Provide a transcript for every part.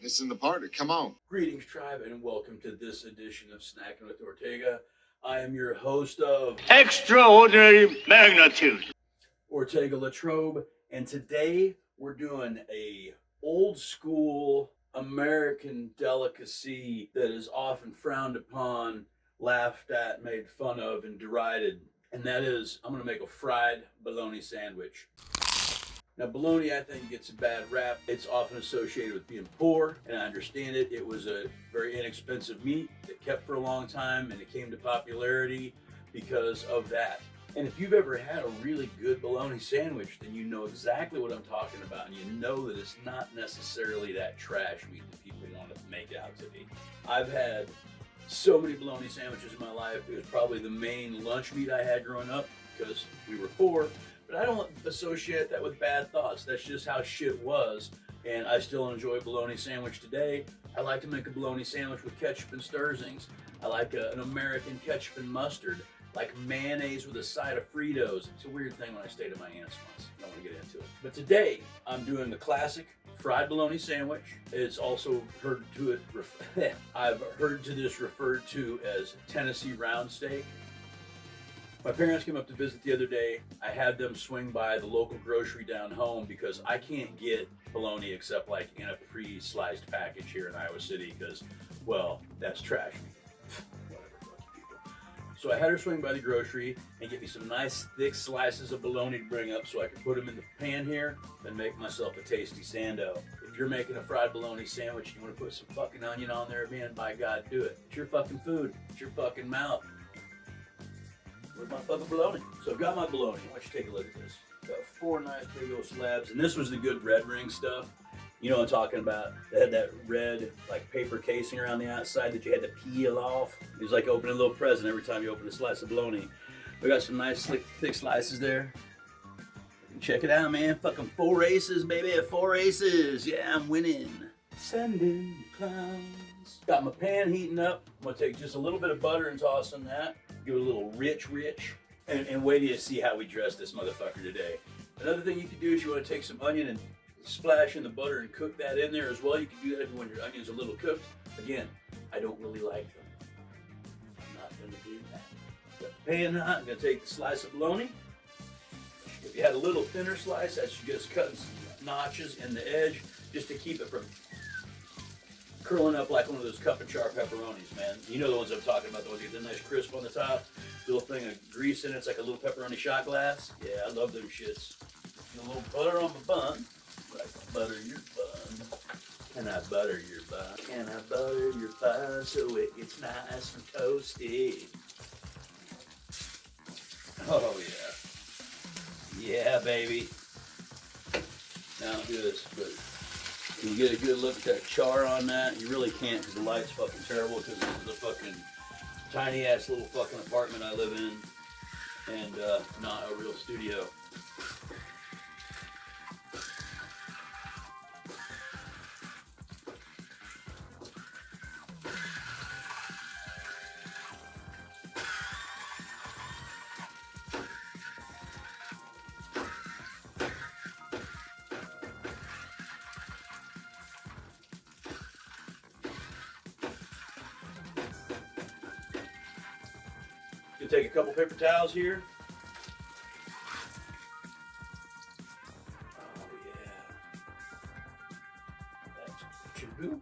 It's in the party. Come on. Greetings, tribe, and welcome to this edition of Snackin with Ortega. I am your host of Extraordinary Magnitude, Ortega LaTrobe, and today we're doing a old school American delicacy that is often frowned upon, laughed at, made fun of, and derided. And that is, I'm going to make a fried bologna sandwich. Now, bologna, I think, gets a bad rap. It's often associated with being poor, and I understand it. It was a very inexpensive meat that kept for a long time, and it came to popularity because of that. And if you've ever had a really good bologna sandwich, then you know exactly what I'm talking about, and you know that it's not necessarily that trash meat that people want to make it out to be. I've had so many bologna sandwiches in my life. It was probably the main lunch meat I had growing up because we were poor. But I don't associate that with bad thoughts. That's just how shit was. And I still enjoy a bologna sandwich today. I like to make a bologna sandwich with ketchup and Sterzings. I like an American ketchup and mustard. Like mayonnaise with a side of Fritos. It's a weird thing when I stayed at my aunt's once. I don't want to get into it. But today, I'm doing the classic fried bologna sandwich. It's also I've heard to this referred to as Tennessee round steak. My parents came up to visit the other day. I had them swing by the local grocery down home because I can't get bologna except like in a pre-sliced package here in Iowa City because, well, that's trash meat. Whatever, fuck people. So I had her swing by the grocery and get me some nice thick slices of bologna to bring up so I could put them in the pan here and make myself a tasty sando. If you're making a fried bologna sandwich and you want to put some fucking onion on there, man, by God, do it. It's your fucking food. It's your fucking mouth. Where's my fucking bologna? So I've got my bologna. Why don't you take a look at this? Got 4 nice big old slabs. And this was the good red ring stuff. You know what I'm talking about? They had that red like paper casing around the outside that you had to peel off. It was like opening a little present every time you open a slice of bologna. We got some nice slick, thick slices there. Check it out, man. Fucking 4 aces, baby. 4 aces. Yeah, I'm winning. Sending clowns. Got my pan heating up. I'm gonna take just a little bit of butter and toss in that. Give it a little rich. And wait till you see how we dress this motherfucker today. Another thing you can do is you want to take some onion and splash in the butter and cook that in there as well. You can do that if you want your onions a little cooked. Again, I don't really like them. I'm not going to do that. Got the pan hot. I'm going to take the slice of bologna. If you had a little thinner slice, that's just cutting some notches in the edge just to keep it from curling up like one of those cup and char pepperonis, man. You know the ones I'm talking about, the ones that get the nice crisp on the top, little thing of grease in it. It's like a little pepperoni shot glass. Yeah, I love them shits. And a little butter on my bun. Like butter your bun. Can I butter your bun? Can I butter your bun so it gets nice and toasty? Oh yeah. Yeah, baby. Now do this, but you get a good look at that char on that. You really can't because the light's fucking terrible because this is a fucking tiny ass little fucking apartment I live in and not a real studio. Gonna take a couple paper towels here. Oh yeah. That's choo.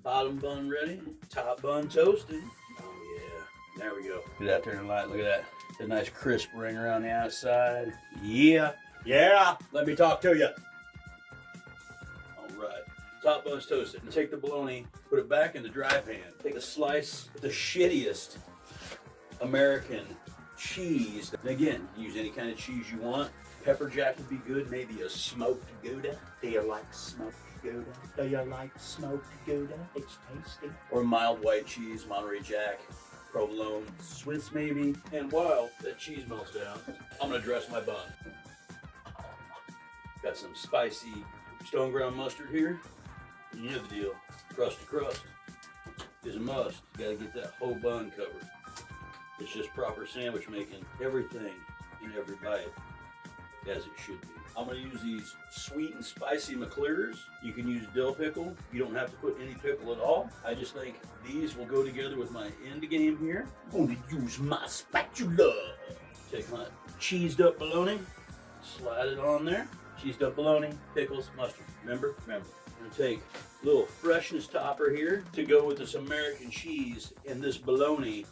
Bottom bun ready. Top bun toasted. Oh yeah. There we go. Get out there in the light. Look at that. A nice crisp ring around the outside. Yeah. Yeah. Let me talk to you. All right. Top bun's toasted. And take the bologna, put it back in the dry pan. Take a slice of the shittiest American cheese. And again, use any kind of cheese you want. Pepper jack would be good. Maybe a smoked gouda. Do you like smoked gouda? Do you like smoked gouda? It's tasty. Or mild white cheese, Monterey Jack, provolone, Swiss maybe. And while that cheese melts down, I'm gonna dress my bun. Got some spicy stone ground mustard here. You know the deal. Crust to crust is a must. You gotta get that whole bun covered. It's just proper sandwich making. Everything in every bite. as it should be. I'm gonna use these sweet and spicy McClures. You can use dill pickle. You don't have to put any pickle at all. I just think these will go together with my end game here. I'm gonna use my spatula. Take my cheesed up bologna, slide it on there. Cheesed up bologna, pickles, mustard. Remember? I'm gonna take a little freshness topper here to go with this American cheese and this bologna.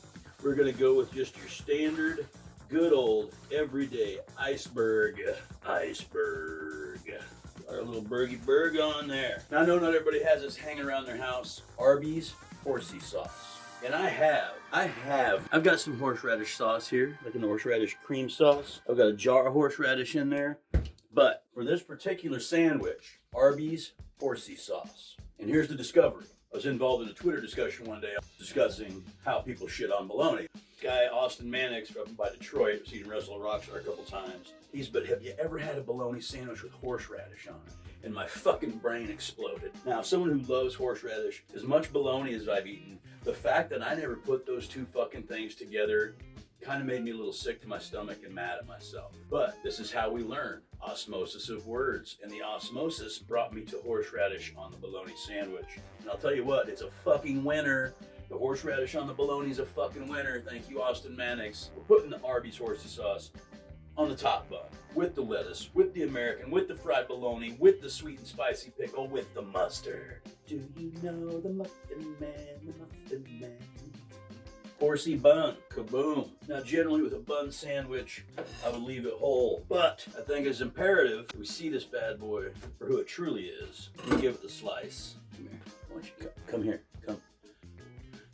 We're gonna go with just your standard, good old, everyday iceberg. Our little burger on there. Now I know not everybody has this hanging around their house. Arby's Horsey sauce. And I've got some horseradish sauce here, like an horseradish cream sauce. I've got a jar of horseradish in there. But for this particular sandwich, Arby's Horsey sauce. And here's the discovery. I was involved in a Twitter discussion one day discussing how people shit on bologna. This guy, Austin Mannix, from by Detroit, I've seen him wrestle a Rockstar a couple times. But have you ever had a bologna sandwich with horseradish on it? And my fucking brain exploded. Now, someone who loves horseradish, as much bologna as I've eaten, the fact that I never put those two fucking things together kind of made me a little sick to my stomach and mad at myself. But this is how we learn. Osmosis of words. And the osmosis brought me to horseradish on the bologna sandwich. And I'll tell you what, it's a fucking winner. The horseradish on the bologna is a fucking winner. Thank you, Austin Mannix. We're putting the Arby's Horsey sauce on the top bun, with the lettuce, with the American, with the fried bologna, with the sweet and spicy pickle, with the mustard. Do you know the muffin man, the muffin man? Horsey bun, kaboom. Now generally with a bun sandwich, I would leave it whole. But I think it's imperative we see this bad boy for who it truly is. We give it the slice. Come here, why don't you come here, come.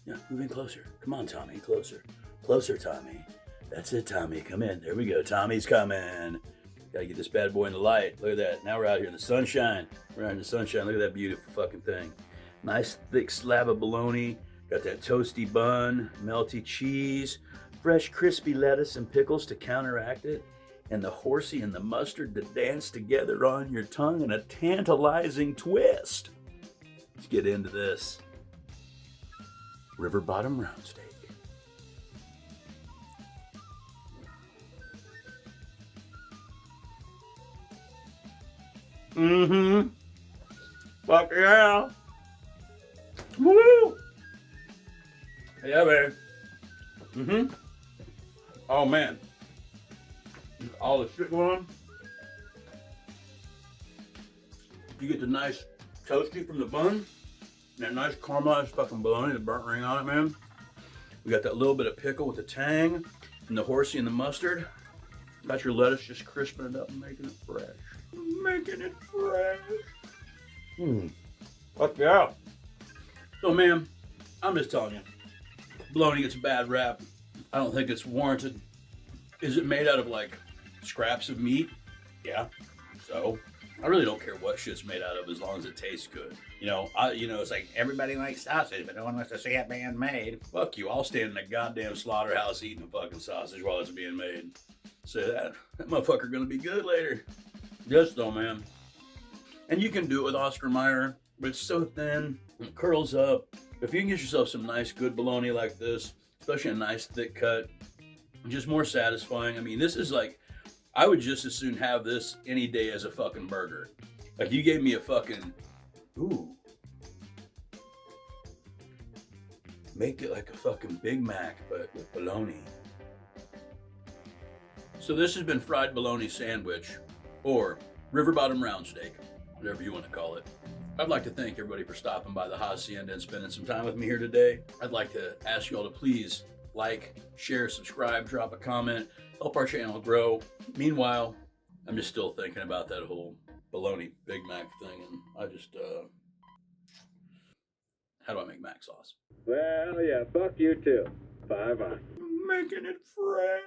Yeah, move in closer. Come on, Tommy, closer. Closer, Tommy. That's it, Tommy, come in. There we go, Tommy's coming. Gotta get this bad boy in the light. Look at that, now we're out here in the sunshine. We're out in the sunshine, look at that beautiful fucking thing. Nice thick slab of bologna. Got that toasty bun, melty cheese, fresh crispy lettuce and pickles to counteract it, and the horsey and the mustard to dance together on your tongue in a tantalizing twist. Let's get into this. River bottom round steak. Mm-hmm. Fuck yeah. Woo! Yeah, babe. Mm-hmm. Oh, man. All the shit going on. You get the nice toasty from the bun. And that nice caramelized fucking bologna, the burnt ring on it, man. We got that little bit of pickle with the tang. And the horsey and the mustard. Got your lettuce just crisping it up and making it fresh. Making it fresh. Fuck yeah. So, man, I'm just telling you. Bologna gets a bad rap. I don't think it's warranted. Is it made out of like scraps of meat? Yeah. So I really don't care what shit's made out of as long as it tastes good. It's like everybody likes sausage, but no one wants to see it being made. Fuck you. I'll stand in a goddamn slaughterhouse eating a fucking sausage while it's being made. Say that motherfucker gonna be good later. Yes, though, man. And you can do it with Oscar Mayer, but it's so thin, it curls up. If you can get yourself some nice, good bologna like this, especially a nice thick cut, just more satisfying. I mean, this is like, I would just as soon have this any day as a fucking burger. Like, you gave me a fucking, make it like a fucking Big Mac, but with bologna. So this has been fried bologna sandwich, or river bottom round steak, whatever you want to call it. I'd like to thank everybody for stopping by the Hacienda and spending some time with me here today. I'd like to ask you all to please like, share, subscribe, drop a comment, help our channel grow. Meanwhile, I'm just still thinking about that whole bologna Big Mac thing, and I just, how do I make mac sauce? Well, yeah, fuck you too. Bye-bye. Making it fresh.